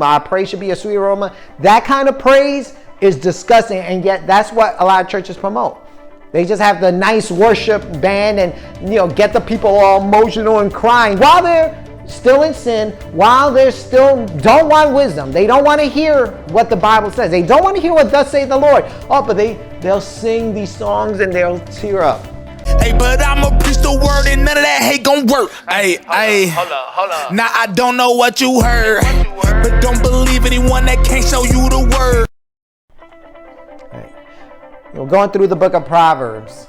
Our praise should be a sweet aroma. That kind of praise is disgusting, and yet that's what a lot of churches promote. They just have the nice worship band and get the people all emotional and crying while they're still in sin, while they still don't want wisdom. They don't want to hear what the Bible says. They don't want to hear what thus saith the Lord. Oh, but they'll sing these songs and they'll tear up. Hey, but I'ma preach the word and none of that hate gon' work. Hey, Hold up. now I don't know what you heard, but don't believe anyone that can't show you the word. Hey, going through the book of Proverbs,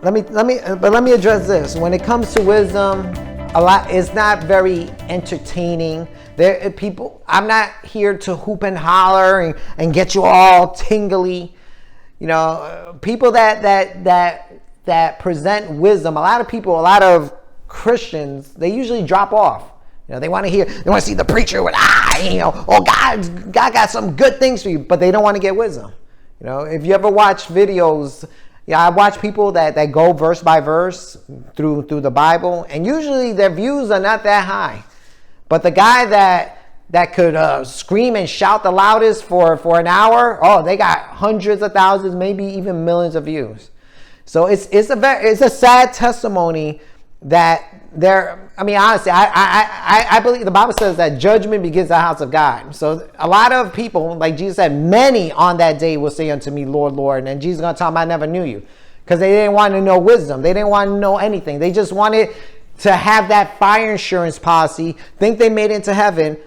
let me address this. When it comes to wisdom, a lot it's not very entertaining. I'm not here to hoop and holler and get you all tingly. People that present wisdom, a lot of Christians, they usually drop off. They want to see the preacher with, God got some good things for you, but they don't want to get wisdom. If you ever watch videos, I watch people that go verse by verse through the Bible, and usually their views are not that high. But the guy that could scream and shout the loudest for an hour, they got hundreds of thousands, maybe even millions of views. So it's a sad testimony that honestly, I believe the Bible says that judgment begins at the house of God. So a lot of people, like Jesus said, many on that day will say unto me, Lord, Lord. And Jesus is going to tell them, I never knew you. Because they didn't want to know wisdom. They didn't want to know anything. They just wanted to have that fire insurance policy, think they made it into heaven,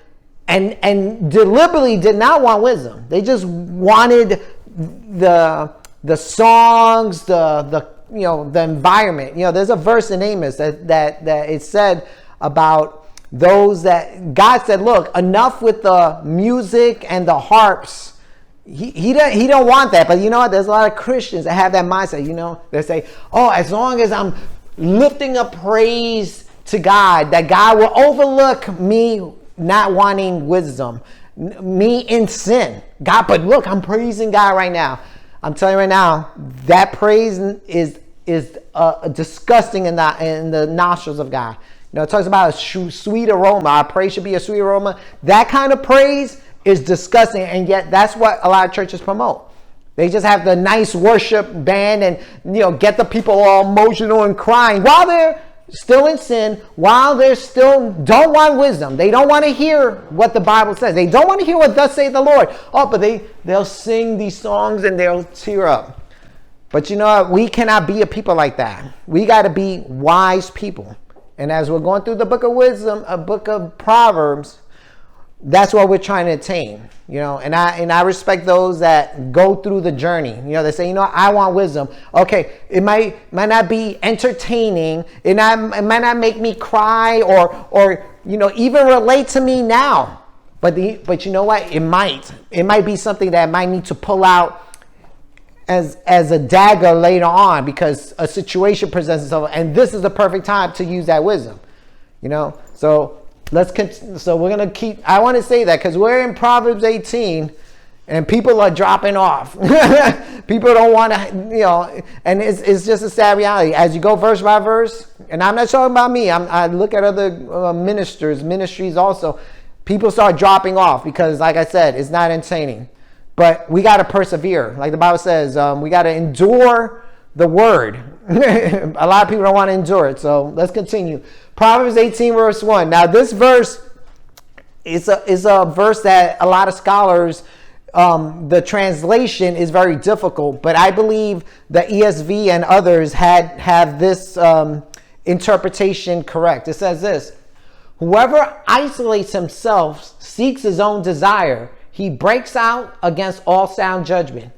and deliberately did not want wisdom. They just wanted the songs, the environment. There's a verse in Amos that it said about those that God said, look, enough with the music and the harps. He don't want that. But you know what? There's a lot of Christians that have that mindset. They say, as long as I'm lifting up praise to God, that God will overlook me not wanting wisdom, me in sin. God, but look, I'm praising God right now. I'm telling you right now, that praise is disgusting in the nostrils of God. It talks about a sweet aroma. Our praise should be a sweet aroma. That kind of praise is disgusting, and yet that's what a lot of churches promote. They just have the nice worship band and get the people all emotional and crying while they're still in sin, while they still don't want wisdom. They don't want to hear what the Bible says. They don't want to hear what thus saith the Lord. Oh, but they'll sing these songs and they'll tear up. But you know what? We cannot be a people like that. We got to be wise people. And as we're going through the book of wisdom, a book of Proverbs, that's what we're trying to attain, and I respect those that go through the journey. They say, I want wisdom. Okay, it might not be entertaining. It might not make me cry or even relate to me now. But you know what? It might be something that I might need to pull out as a dagger later on because a situation presents itself, and this is the perfect time to use that wisdom. So. So we're going to keep, I want to say that because we're in Proverbs 18 and people are dropping off. People don't want to, and it's just a sad reality. As you go verse by verse, and I'm not talking about me, I look at other ministries also, people start dropping off because, like I said, it's not entertaining. But we got to persevere. Like the Bible says, we got to endure the word. A lot of people don't want to endure it. So let's continue. Proverbs 18 verse 1. Now this verse is a verse that a lot of scholars, the translation is very difficult, but I believe the ESV and others have this interpretation correct. It says this: whoever isolates himself seeks his own desire. He breaks out against all sound judgment.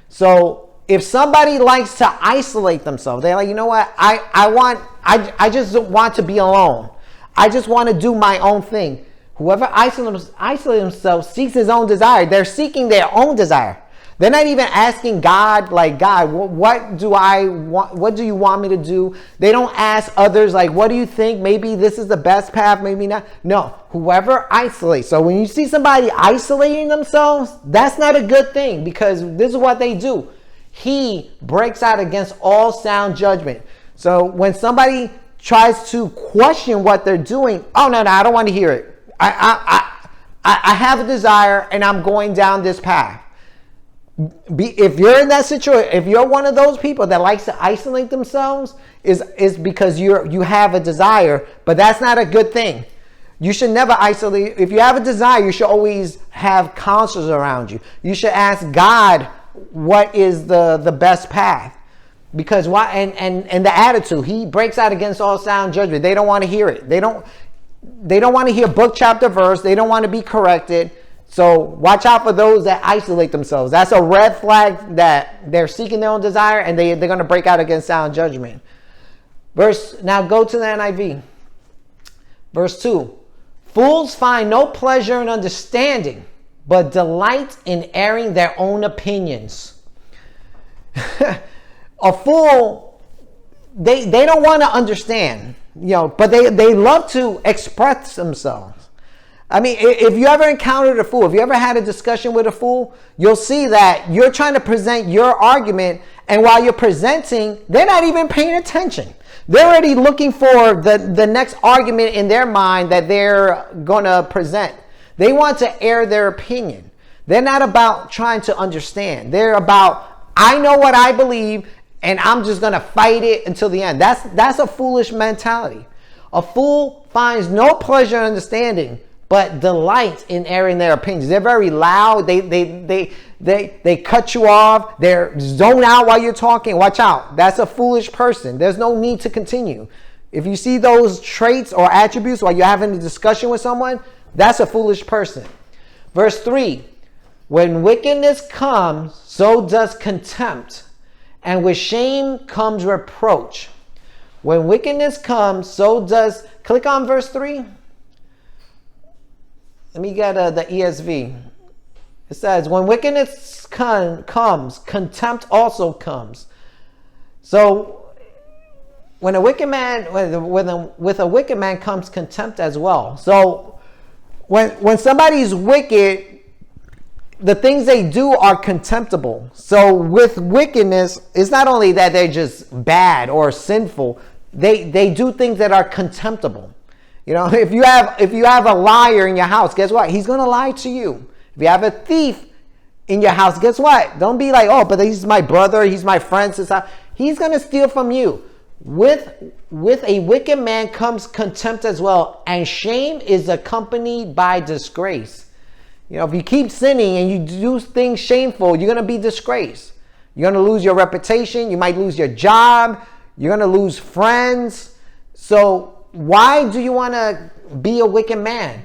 So if somebody likes to isolate themselves, they're like, you know what? I just want to be alone. I just want to do my own thing. Whoever isolates themselves seeks his own desire. They're seeking their own desire. They're not even asking God, like, God, what do I want? What do you want me to do? They don't ask others, like, what do you think? Maybe this is the best path, maybe not. No, whoever isolates. So when you see somebody isolating themselves, that's not a good thing because this is what they do. He breaks out against all sound judgment. So when somebody tries to question what they're doing, oh, no, I don't want to hear it. I have a desire and I'm going down this path. If you're in that situation, if you're one of those people that likes to isolate themselves, is because you have a desire, but that's not a good thing. You should never isolate. If you have a desire, you should always have counselors around you. You should ask God what is the best path. Because why? And the attitude, he breaks out against all sound judgment. They don't want to hear it. They don't want to hear book, chapter, verse. They don't want to be corrected. So watch out for those that isolate themselves. That's a red flag that they're seeking their own desire and they're going to break out against sound judgment. Now go to the NIV. Verse 2. Fools find no pleasure in understanding, but delight in airing their own opinions. A fool, they don't want to understand, but they love to express themselves. I mean, if you ever encountered a fool, if you ever had a discussion with a fool, you'll see that you're trying to present your argument, and while you're presenting, they're not even paying attention. They're already looking for the next argument in their mind that they're going to present. They want to air their opinion. They're not about trying to understand. They're about, I know what I believe, and I'm just going to fight it until the end. That's a foolish mentality. A fool finds no pleasure in understanding, but delight in airing their opinions. They're very loud. They cut you off. They're zone out while you're talking. Watch out. That's a foolish person. There's no need to continue. If you see those traits or attributes while you're having a discussion with someone, that's a foolish person. Verse 3. When wickedness comes, so does contempt, and with shame comes reproach. When wickedness comes, so does... Click on verse 3. Let me get the ESV. It says, when wickedness comes, contempt also comes. So, with a wicked man comes contempt as well. So, when somebody's wicked, the things they do are contemptible. So, with wickedness, it's not only that they're just bad or sinful. They do things that are contemptible. If you have a liar in your house, guess what? He's going to lie to you. If you have a thief in your house, guess what? Don't be like, oh, but he's my brother, he's my friend. He's going to steal from you. With a wicked man comes contempt as well, and shame is accompanied by disgrace. If you keep sinning and you do things shameful, you're going to be disgraced. You're going to lose your reputation. You might lose your job. You're going to lose friends. So why do you want to be a wicked man?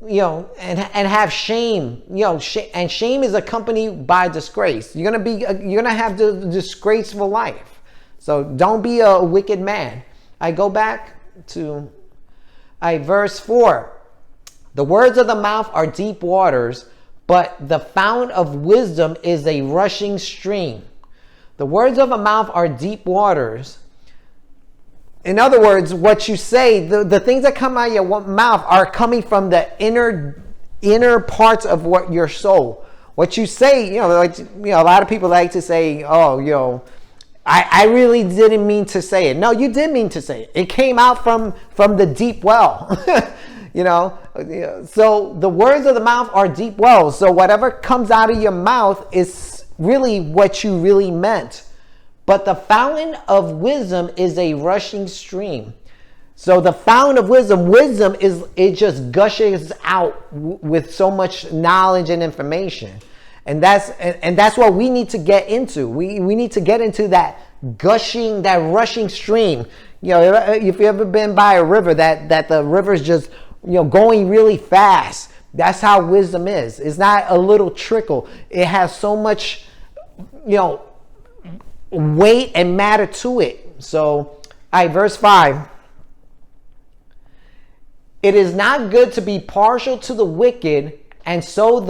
And have shame. And shame is accompanied by disgrace. You're gonna have the disgraceful life. So don't be a wicked man. I go back to verse 4. The words of the mouth are deep waters, but the fount of wisdom is a rushing stream. The words of a mouth are deep waters. In other words, what you say, the things that come out of your mouth are coming from the inner parts of your soul. What you say, a lot of people like to say, oh, I really didn't mean to say it. No, you did mean to say it. It came out from the deep well. So the words of the mouth are deep wells. So whatever comes out of your mouth is really what you really meant. But the fountain of wisdom is a rushing stream. So the fountain of wisdom it just gushes out with so much knowledge and information. And that's what we need to get into. We need to get into that gushing, that rushing stream. If you've ever been by a river, that the river's just going really fast. That's how wisdom is. It's not a little trickle. It has so much, weight and matter to it. So, verse 5. It is not good to be partial to the wicked and so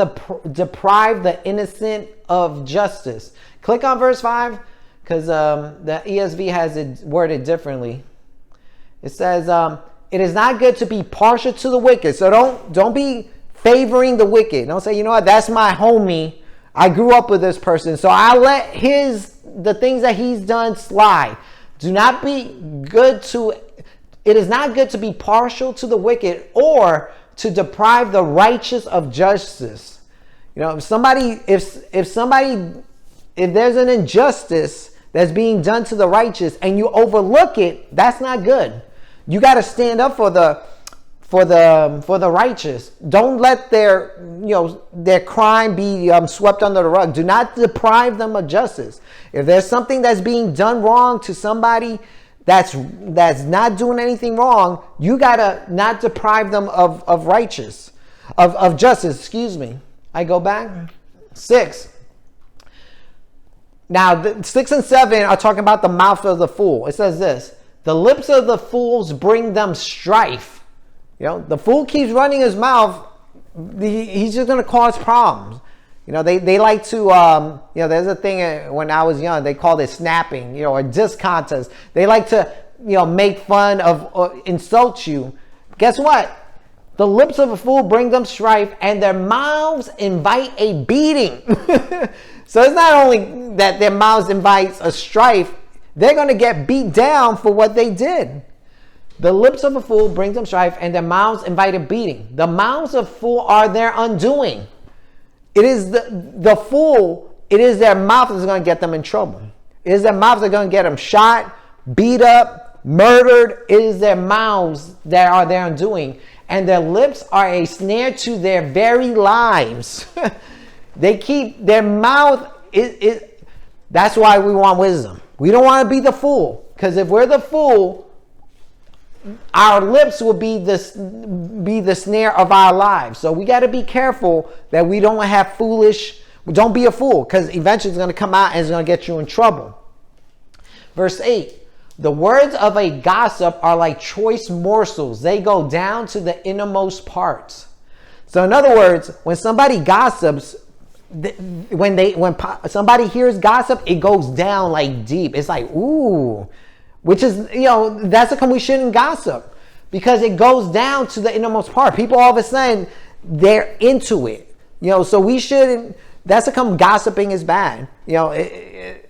deprive the innocent of justice. Click on verse 5 because the ESV has it worded differently. It says, it is not good to be partial to the wicked. So don't be favoring the wicked. Don't say, that's my homie. I grew up with this person, so I'll let the things that he's done slide. It is not good to be partial to the wicked or to deprive the righteous of justice. You know, if there's an injustice that's being done to the righteous and you overlook it, that's not good. You got to stand up for the righteous. Don't let their crime be swept under the rug. Do not deprive them of justice. If there's something that's being done wrong to somebody that's not doing anything wrong, you gotta not deprive them of justice. Excuse me. I go back. 6. Now, 6 and 7 are talking about the mouth of the fool. It says this: the lips of the fools bring them strife. You know, the fool keeps running his mouth. He's just going to cause problems. You know, they like to, there's a thing when I was young, they called it snapping, or disc contest. They like to, make fun of or insult you. Guess what? The lips of a fool bring them strife, and their mouths invite a beating. So it's not only that their mouths invites a strife, they're going to get beat down for what they did. The lips of a fool bring them strife, and their mouths invite a beating. The mouths of fool are their undoing. It is the fool, it is their mouth that's going to get them in trouble. It is their mouths that are going to get them shot, beat up, murdered. It is their mouths that are their undoing. And their lips are a snare to their very lives. They keep their mouth. That's why we want wisdom. We don't want to be the fool. Because if we're the fool, our lips will be the snare of our lives. So we got to be careful that we don't have don't be a fool, because eventually it's going to come out and it's going to get you in trouble. Verse 8, the words of a gossip are like choice morsels. They go down to the innermost parts. So in other words, when somebody gossips, when somebody hears gossip, it goes down like deep. It's like, ooh. Which is, that's how come we shouldn't gossip, because it goes down to the innermost part. People all of a sudden, they're into it. So we shouldn't. That's how come gossiping is bad.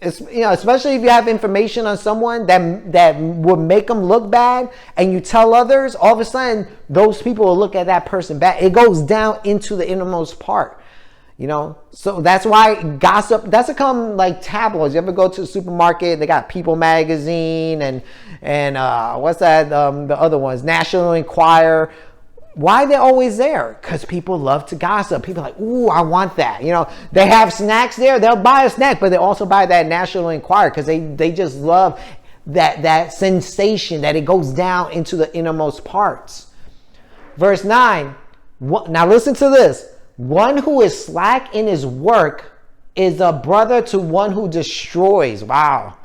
Especially if you have information on someone that would make them look bad, and you tell others, all of a sudden those people will look at that person bad. It goes down into the innermost part. So that's why gossip, that's come like tabloids. You ever go to the supermarket, they got People Magazine and what's that, the other ones, National Enquirer. Why they're always there? Because people love to gossip. People are like, ooh, I want that. They have snacks there, they'll buy a snack, but they also buy that National Enquirer because they just love that sensation that it goes down into the innermost parts. Verse 9, now listen to this. One who is slack in his work is a brother to one who destroys. Wow.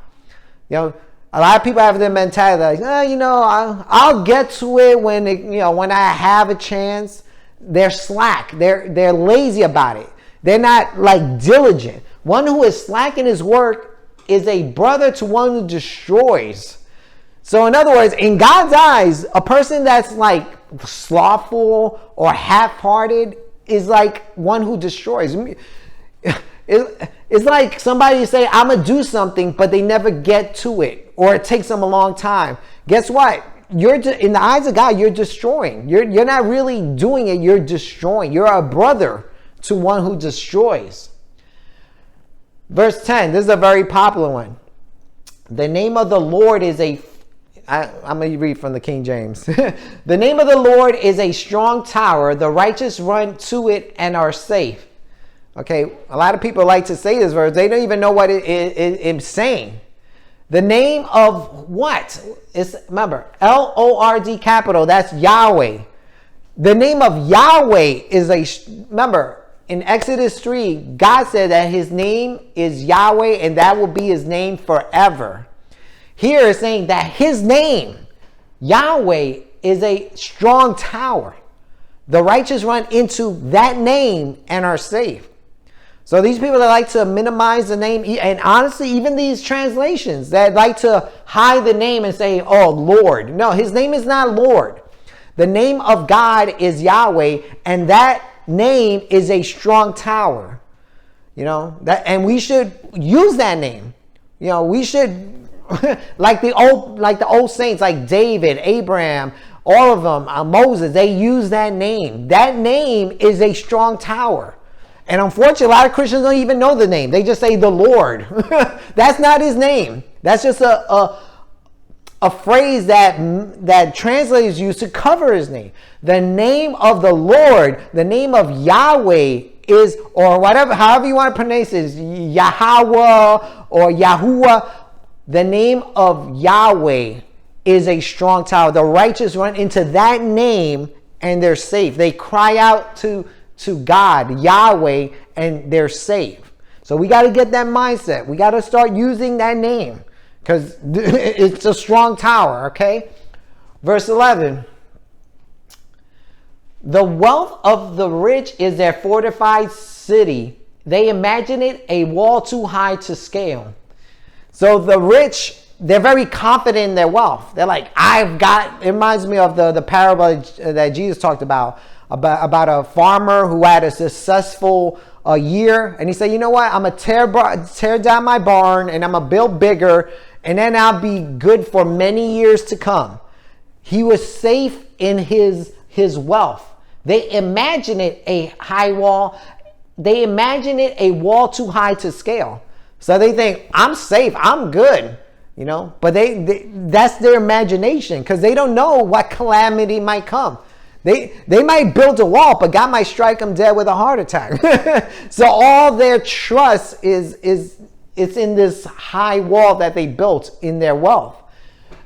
A lot of people have their mentality like, I'll get to it when I have a chance. They're slack. They're lazy about it. They're not like diligent. One who is slack in his work is a brother to one who destroys. So in other words, in God's eyes, a person that's like slothful or half-hearted is like one who destroys. It's like somebody say, I'm going to do something, but they never get to it, or it takes them a long time. Guess what? In the eyes of God, you're destroying. You're not really doing it, you're destroying. You're a brother to one who destroys. Verse 10, this is a very popular one. The name of the Lord is I'm going to read from the King James. The name of the Lord is a strong tower. The righteous run to it and are safe. Okay, a lot of people like to say this verse. They don't even know what it's saying. The name of what? Remember, Lord capital. That's Yahweh. The name of Yahweh remember, in Exodus 3, God said that his name is Yahweh, and that will be his name forever. Here is saying that his name, Yahweh, is a strong tower. The righteous run into that name and are safe. So these people that like to minimize the name, and honestly, even these translations that like to hide the name and say, oh, Lord. No, his name is not Lord. The name of God is Yahweh, and that name is a strong tower. And we should use that name. We should like the old saints like David, Abraham, all of them, Moses, they use that name. That name is a strong tower. And unfortunately, a lot of Christians don't even know the name. They just say the Lord. That's not his name. That's just a phrase that translators use to cover his name. The name of the Lord, the name of Yahweh is, or whatever, however you want to pronounce it, Yahweh or Yahuwah. The name of Yahweh is a strong tower. The righteous run into that name and they're safe. They cry out to God, Yahweh, and they're safe. So we got to get that mindset. We got to start using that name because it's a strong tower, okay? Verse 11. The wealth of the rich is their fortified city. They imagine it a wall too high to scale. So the rich, they're very confident in their wealth. They're like, it reminds me of the parable that Jesus talked about a farmer who had a successful year. And he said, you know what? I'm going to tear down my barn and I'm going to build bigger. And then I'll be good for many years to come. He was safe in his wealth. They imagine it a high wall. They imagine it a wall too high to scale. So they think, I'm safe, I'm good, but that's their imagination because they don't know what calamity might come. They might build a wall, but God might strike them dead with a heart attack. So all their trust is in this high wall that they built in their wealth.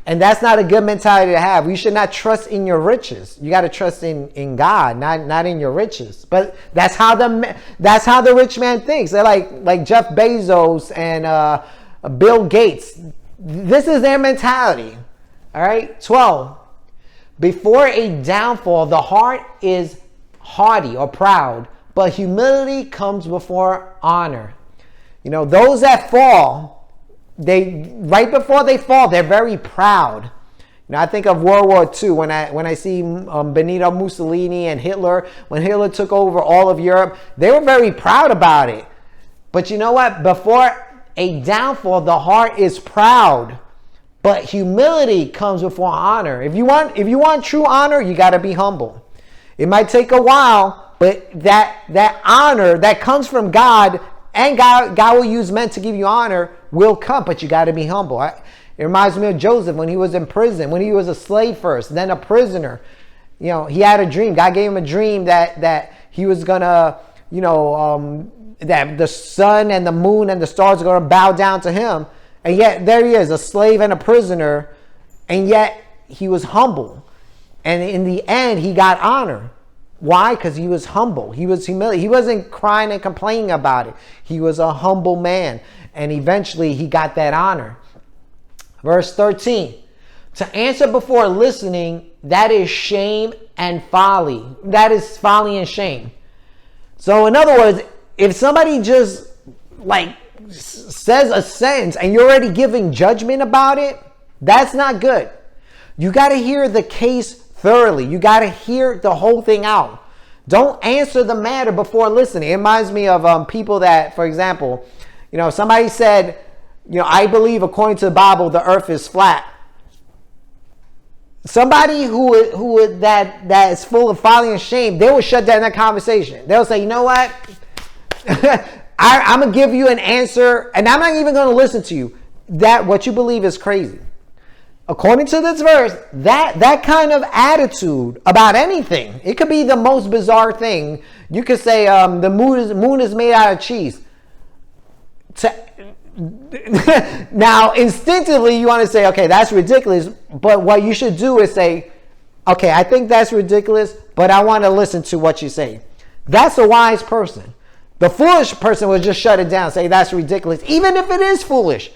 And that's not a good mentality to have. You should not trust in your riches. You got to trust in God, not in your riches. But that's how the rich man thinks. They're like Jeff Bezos and Bill Gates. This is their mentality. All right. 12. Before a downfall, the heart is haughty or proud, but humility comes before honor. Those that fall, right before they fall, they're very proud. I think of World War II when I see Benito Mussolini and Hitler. When Hitler took over all of Europe, they were very proud about it. But you know what? Before a downfall, the heart is proud, but humility comes before honor. If you want true honor, you got to be humble. It might take a while, but that honor that comes from God, and God will use men to give you honor, will come, but you got to be humble. It reminds me of Joseph when he was in prison, when he was a slave first, then a prisoner. He had a dream. God gave him a dream that he was going to, that the sun and the moon and the stars are going to bow down to him. And yet there he is, a slave and a prisoner, and yet he was humble. And in the end, he got honor. Why? Because he was humble. He was humility. He wasn't crying and complaining about it. He was a humble man. And eventually he got that honor. Verse 13. To answer before listening, that is shame and folly. That is folly and shame. So in other words, if somebody just says a sentence and you're already giving judgment about it, that's not good. You got to hear the case thoroughly. You got to hear the whole thing out. Don't answer the matter before listening. It reminds me of people that, for example, somebody said, I believe according to the Bible, the earth is flat. Somebody that is full of folly and shame, they will shut down that conversation. They'll say, you know what? I'm going to give you an answer, and I'm not even going to listen to you. That what you believe is crazy. According to this verse, that kind of attitude about anything, it could be the most bizarre thing. You could say the moon is made out of cheese. Now, instinctively, you want to say, okay, that's ridiculous. But what you should do is say, okay, I think that's ridiculous, but I want to listen to what you say. That's a wise person. The foolish person will just shut it down, say that's ridiculous, even if it is foolish.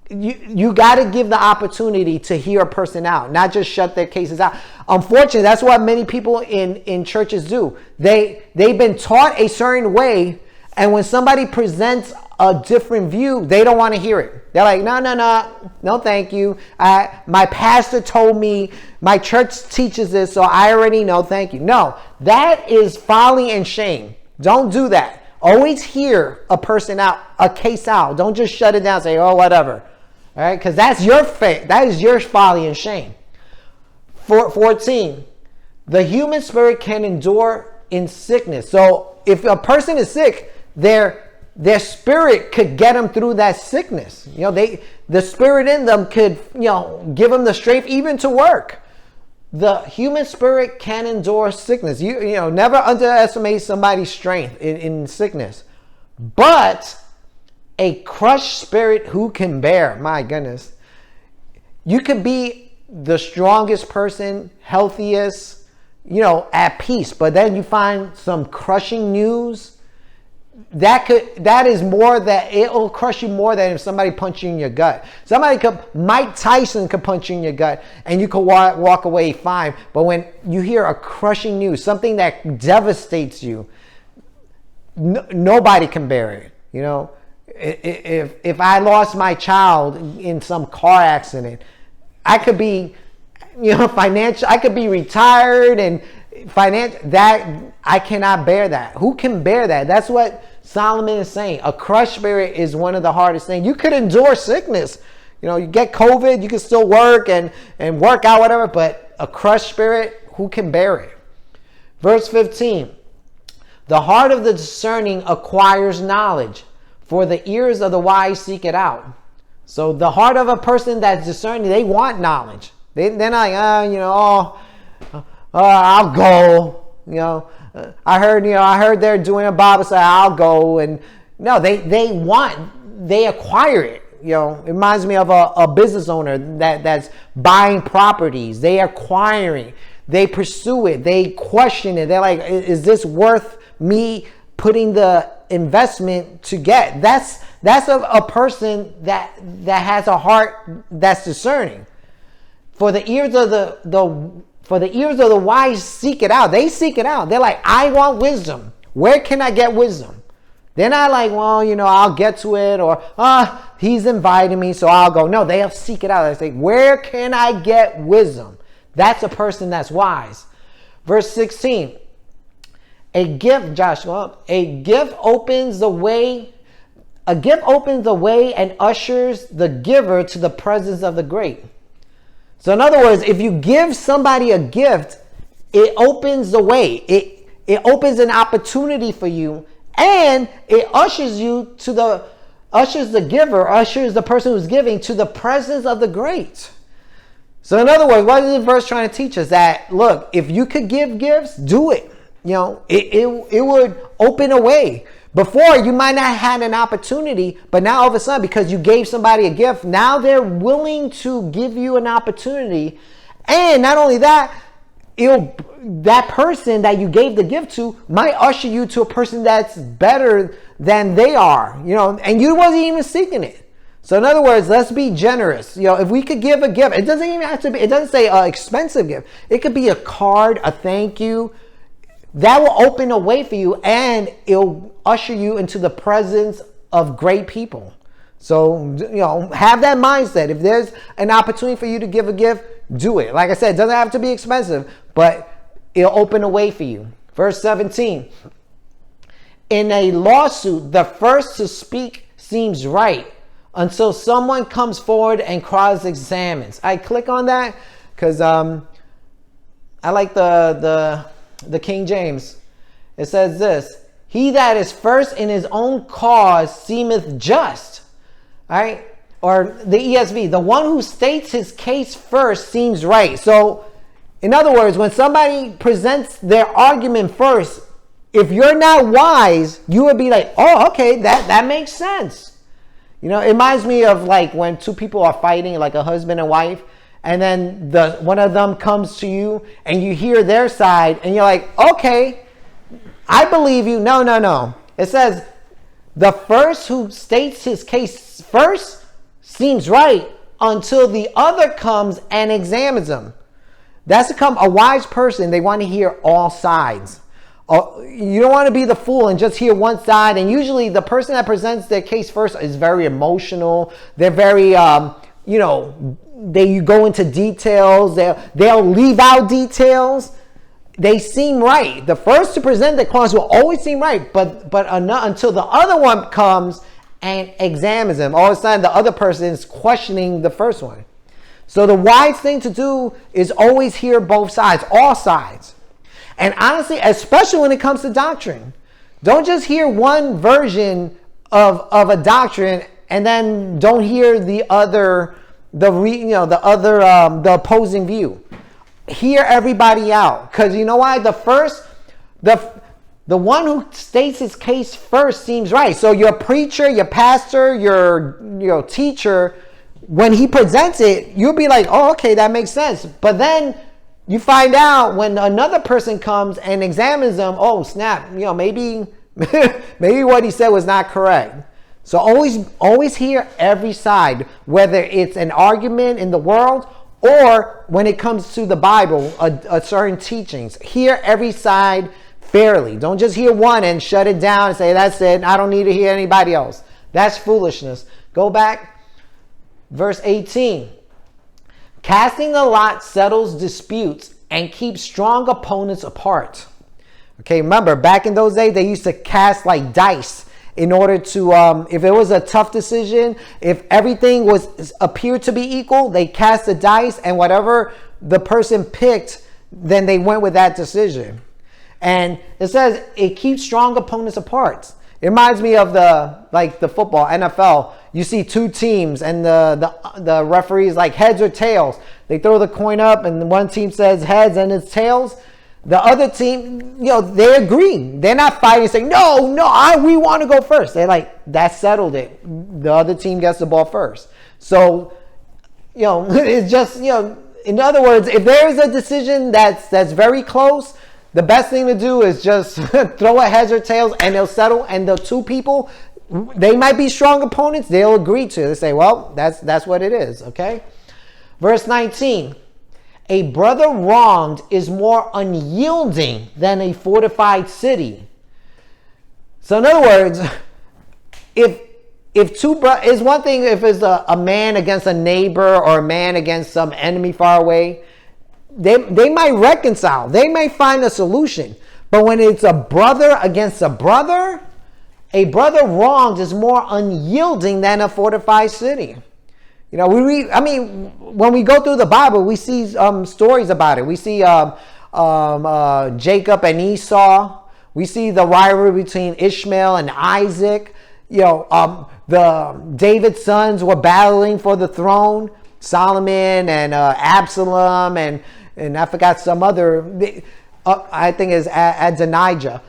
You got to give the opportunity to hear a person out, not just shut their cases out. Unfortunately, that's what many people in churches do. They've been taught a certain way, and when somebody presents a different view, they don't want to hear it. They're like, no, thank you. My pastor told me, my church teaches this, so I already know, thank you. No, that is folly and shame. Don't do that. Always hear a person out, a case out. Don't just shut it down and say, oh, whatever. All right, because that's your faith. That is your folly and shame. 14. The human spirit can endure in sickness. So if a person is sick, their spirit could get them through that sickness. The spirit in them could, give them the strength even to work. The human spirit can endure sickness. You never underestimate somebody's strength in sickness. But a crushed spirit who can bear? My goodness. You could be the strongest person, healthiest, at peace, but then you find some crushing news. That is more, that it'll crush you more than if somebody punched you in your gut. Mike Tyson could punch you in your gut and you could walk away fine. But when you hear a crushing news, something that devastates you, nobody can bear it. If I lost my child in some car accident, I could be, financial. I could be retired and that I cannot bear that. Who can bear that? That's what Solomon is saying. A crushed spirit is one of the hardest things. You could endure sickness. You get COVID, you can still work and work out, whatever, but a crushed spirit, who can bear it? Verse 15. The heart of the discerning acquires knowledge, for the ears of the wise seek it out. So the heart of a person that's discerning, they want knowledge. They're not like, I'll go. I heard they're doing a Bible study. I'll go. And no, they acquire it. It reminds me of a business owner that's buying properties. They acquiring. They pursue it. They question it. They're like, is this worth me putting the investment to get? That's a person that has a heart that's discerning. For the ears of the wise seek it out. They seek it out. They're like, I want wisdom. Where can I get wisdom? They're not like, well, I'll get to it, or he's inviting me, so I'll go. No, they'll seek it out. They say, where can I get wisdom? That's a person that's wise. Verse 16. A gift, Joshua, a gift opens the way. A gift opens the way and ushers the giver to the presence of the great. So in other words, if you give somebody a gift, it opens the way. It opens an opportunity for you, and it ushers the person who's giving to the presence of the great. So in other words, what is the verse trying to teach us? That, look, if you could give gifts, do it. It would open a way. Before, you might not have had an opportunity, but now all of a sudden, because you gave somebody a gift, now they're willing to give you an opportunity. And not only that, that person that you gave the gift to might usher you to a person that's better than they are, and you wasn't even seeking it. So in other words, let's be generous. If we could give a gift, it doesn't even have to be, it doesn't say an expensive gift. It could be a card, a thank you. That will open a way for you, and it'll usher you into the presence of great people. So, have that mindset. If there's an opportunity for you to give a gift, do it. Like I said, it doesn't have to be expensive, but it'll open a way for you. Verse 17. In a lawsuit, the first to speak seems right until someone comes forward and cross-examines. I click on that because I like the King James. It says this: he that is first in his own cause seemeth just. All right? Or the ESV, the one who states his case first seems right. So, in other words, when somebody presents their argument first, if you're not wise, you would be like, oh, okay, that makes sense. It reminds me of like when two people are fighting, like a husband and wife, and then one of them comes to you and you hear their side and you're like, okay, I believe you. No. It says the first who states his case first seems right until the other comes and examines him. That's become a wise person. They want to hear all sides. You don't want to be the fool and just hear one side. And usually the person that presents their case first is very emotional. They're very, they go into details. They'll leave out details. They seem right. The first to present the cause will always seem right, but until the other one comes and examines them, all of a sudden the other person is questioning the first one. So the wise thing to do is always hear both sides, all sides. And honestly, especially when it comes to doctrine, don't just hear one version of a doctrine and then don't hear the opposing view. Hear everybody out, because you know why? The one who states his case first seems right. So your preacher, your pastor, your teacher, when he presents it, you'll be like, oh, okay, that makes sense. But then you find out when another person comes and examines them, oh snap, maybe what he said was not correct. So always hear every side, whether it's an argument in the world or when it comes to the Bible, a certain teachings. Hear every side fairly. Don't just hear one and shut it down and say, that's it, I don't need to hear anybody else. That's foolishness. Go back, verse 18. Casting the lot settles disputes and keeps strong opponents apart. Okay, remember, back in those days, they used to cast like dice in order to, if it was a tough decision, if everything appeared to be equal, they cast the dice, and whatever the person picked, then they went with that decision. And it says it keeps strong opponents apart. It reminds me of the football, NFL. You see two teams and the referees like heads or tails. They throw the coin up and one team says heads and it's tails. The other team, they agree. They're not fighting saying, no, we want to go first. They're like, that settled it. The other team gets the ball first. So, it's just, in other words, if there is a decision that's very close, the best thing to do is just throw a heads or tails and they'll settle. And the two people, they might be strong opponents. They'll agree to it. They say, well, that's what it is. Okay. Verse 19. A brother wronged is more unyielding than a fortified city. So in other words, if two brothers, it's one thing if it's a man against a neighbor or a man against some enemy far away, they might reconcile. They may find a solution. But when it's a brother against a brother wronged is more unyielding than a fortified city. When we go through the Bible, we see stories about it. We see Jacob and Esau. We see the rivalry between Ishmael and Isaac. The David's sons were battling for the throne. Solomon and Absalom and I forgot some other. I think is Adonijah.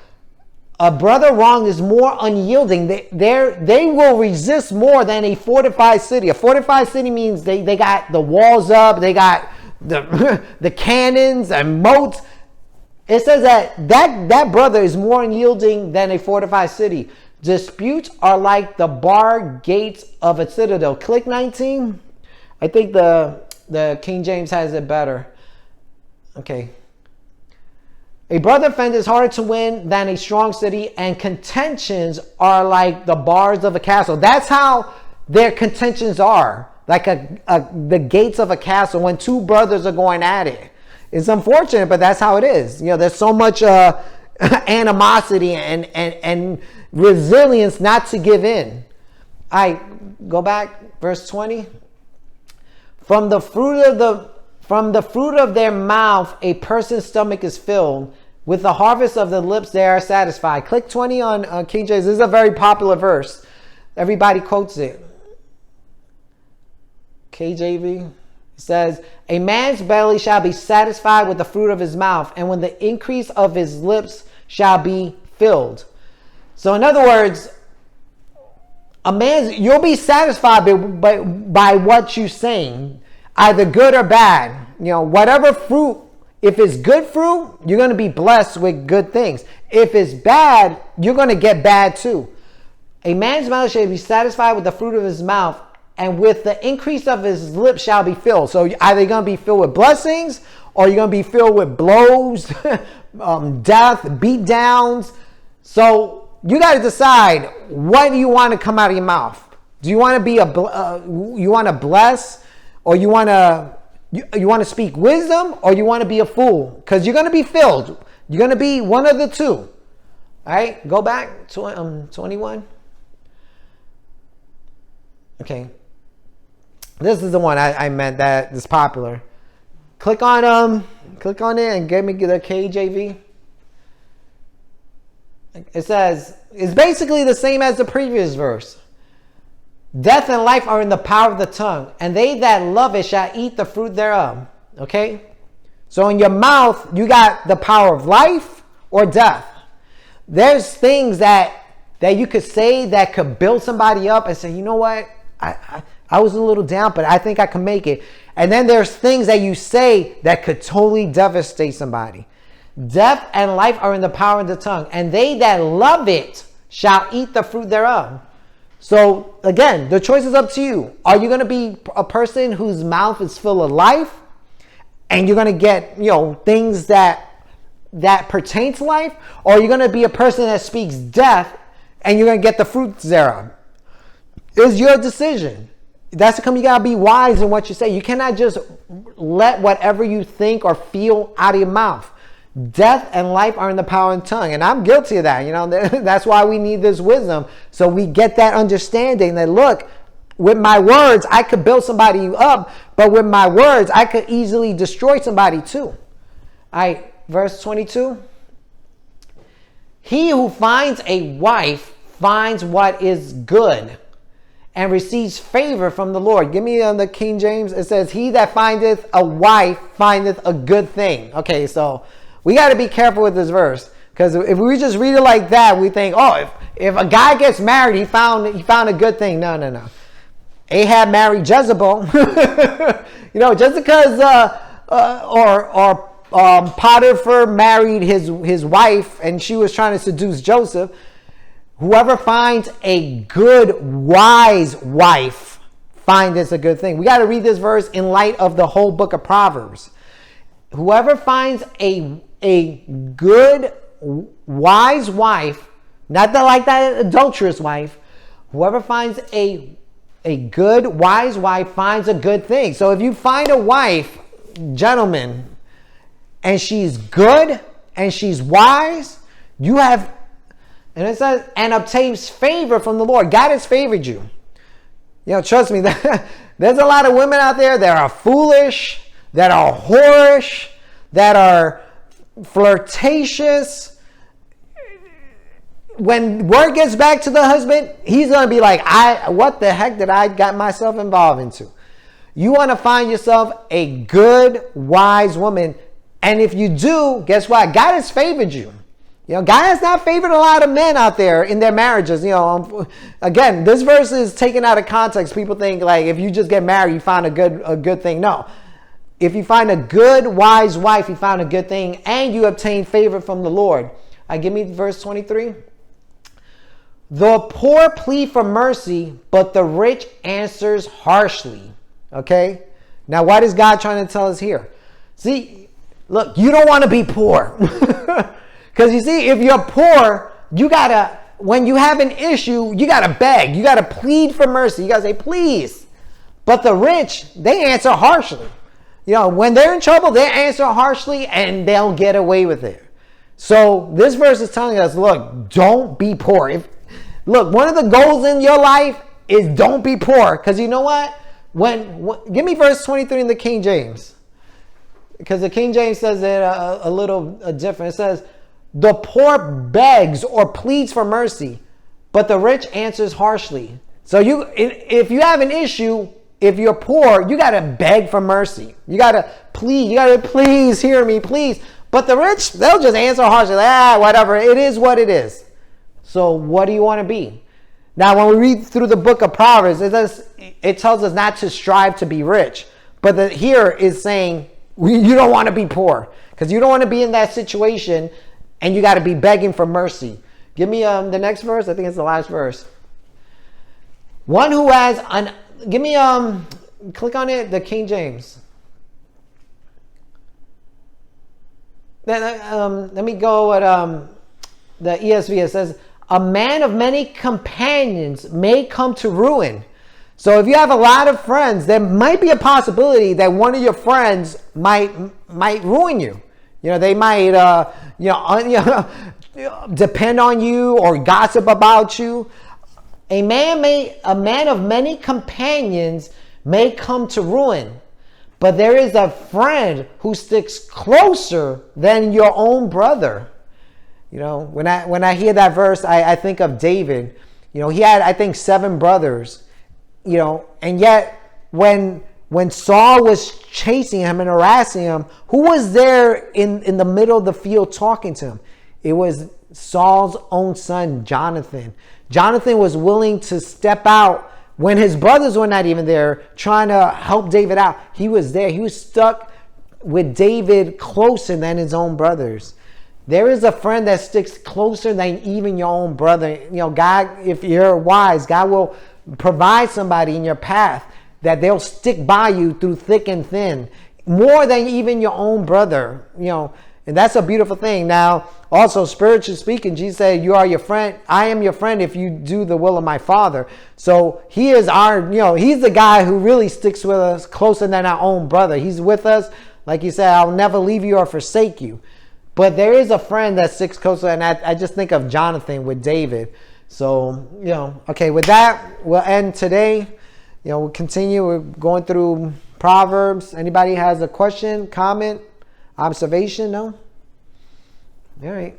A brother wrong is more unyielding. They will resist more than a fortified city. A fortified city means they got the walls up, they got the cannons and moats. It says that brother is more unyielding than a fortified city. Disputes are like the barred gates of a citadel. Click 19. I think the King James has it better. Okay. A brother offense is harder to win than a strong city, and contentions are like the bars of a castle. That's how their contentions are, like the gates of a castle when two brothers are going at it. It's unfortunate, but that's how it is. There's so much animosity and resilience not to give in. I go back, verse 20. From the fruit of their mouth, a person's stomach is filled. With the harvest of the lips, they are satisfied. Click 20 on King James. This is a very popular verse. Everybody quotes it. KJV says, a man's belly shall be satisfied with the fruit of his mouth, and when the increase of his lips shall be filled. So in other words, you'll be satisfied by what you're saying, either good or bad. Whatever fruit. If it's good fruit, you're going to be blessed with good things. If it's bad, you're going to get bad too. A man's mouth shall be satisfied with the fruit of his mouth, and with the increase of his lips shall be filled. So either you're going to be filled with blessings, or you're going to be filled with blows, death, beat downs. So you got to decide, what do you want to come out of your mouth? Do you want to be you want to bless, or you want to speak wisdom, or you want to be a fool? Because you're going to be filled. You're going to be one of the two. All right, go back to 21. Okay. This is the one I meant that is popular. Click on it and give me the KJV. It says, it's basically the same as the previous verse. Death and life are in the power of the tongue, and they that love it shall eat the fruit thereof. Okay? So in your mouth, you got the power of life or death. There's things that you could say that could build somebody up and say, you know what? I was a little down, but I think I can make it. And then there's things that you say that could totally devastate somebody. Death and life are in the power of the tongue, and they that love it shall eat the fruit thereof. So again, the choice is up to you. Are you going to be a person whose mouth is full of life, and you're going to get, things that pertain to life, or are you going to be a person that speaks death, and you're going to get the fruits thereof? It's your decision. That's to come. You got to be wise in what you say. You cannot just let whatever you think or feel out of your mouth. Death and life are in the power of the tongue. And I'm guilty of that. That's why we need this wisdom. So we get that understanding that, look, with my words, I could build somebody up. But with my words, I could easily destroy somebody too. All right, verse 22. He who finds a wife finds what is good and receives favor from the Lord. Give me the King James. It says, he that findeth a wife findeth a good thing. Okay, so we got to be careful with this verse, because if we just read it like that, we think, oh, if a guy gets married, he found a good thing. No. Ahab married Jezebel. Just because Potiphar married his wife and she was trying to seduce Joseph. Whoever finds a good, wise wife findeth a good thing. We got to read this verse in light of the whole book of Proverbs. Whoever finds a good, wise wife, not like that adulterous wife, whoever finds a good, wise wife finds a good thing. So if you find a wife, gentlemen, and she's good and she's wise, you have, and it says, and obtains favor from the Lord. God has favored you. Trust me, there's a lot of women out there that are foolish, that are whorish, that are flirtatious. When word gets back to the husband, he's going to be like, what the heck did I got myself involved into? You want to find yourself a good, wise woman. And if you do, guess what? God has favored you. God has not favored a lot of men out there in their marriages. Again, this verse is taken out of context. People think like if you just get married, you find a good thing. No. If you find a good, wise wife, you found a good thing, and you obtain favor from the Lord. Give me verse 23. The poor plead for mercy, but the rich answers harshly. Okay? Now, what is God trying to tell us here? See, look, you don't want to be poor. Because you see, if you're poor, when you have an issue, you got to beg. You got to plead for mercy. You got to say, please. But the rich, they answer harshly. When they're in trouble, they answer harshly and they'll get away with it. So this verse is telling us, look, don't be poor. Look, one of the goals in your life is don't be poor. Because you know what? Give me verse 23 in the King James. Because the King James says it a little different. It says, the poor begs or pleads for mercy, but the rich answers harshly. So if you have an issue, if you're poor, you got to beg for mercy. You got to plead. You got to please hear me, please. But the rich, they'll just answer harshly. Whatever. It is what it is. So what do you want to be? Now, when we read through the book of Proverbs, it tells us not to strive to be rich. But here is saying you don't want to be poor, because you don't want to be in that situation and you got to be begging for mercy. Give me the next verse. I think it's the last verse. One who has give me click on it, the King James. Then let me go with the ESV. It says, a man of many companions may come to ruin. So if you have a lot of friends, there might be a possibility that one of your friends might ruin you. They might depend on you or gossip about you. A man of many companions may come to ruin, but there is a friend who sticks closer than your own brother. You know, when I hear that verse, I think of David. You know, he had, I think, 7 brothers, you know, and yet when Saul was chasing him and harassing him, who was there in the middle of the field talking to him? It was Saul's own son, Jonathan. Jonathan was willing to step out when his brothers were not even there trying to help David out. He was there. He was stuck with David closer than his own brothers. There is a friend that sticks closer than even your own brother. You know, God, if you're wise, God will provide somebody in your path that they'll stick by you through thick and thin, more than even your own brother, you know, and that's a beautiful thing. Now, also spiritually speaking, Jesus said, you are your friend. I am your friend if you do the will of my Father. So he is our, you know, he's the guy who really sticks with us closer than our own brother. He's with us. Like you said, I'll never leave you or forsake you. But there is a friend that sticks closer, and I just think of Jonathan with David. So, you know, okay, with that, we'll end today. You know, we'll continue. We're going through Proverbs. Anybody has a question, comment, observation? No? All right.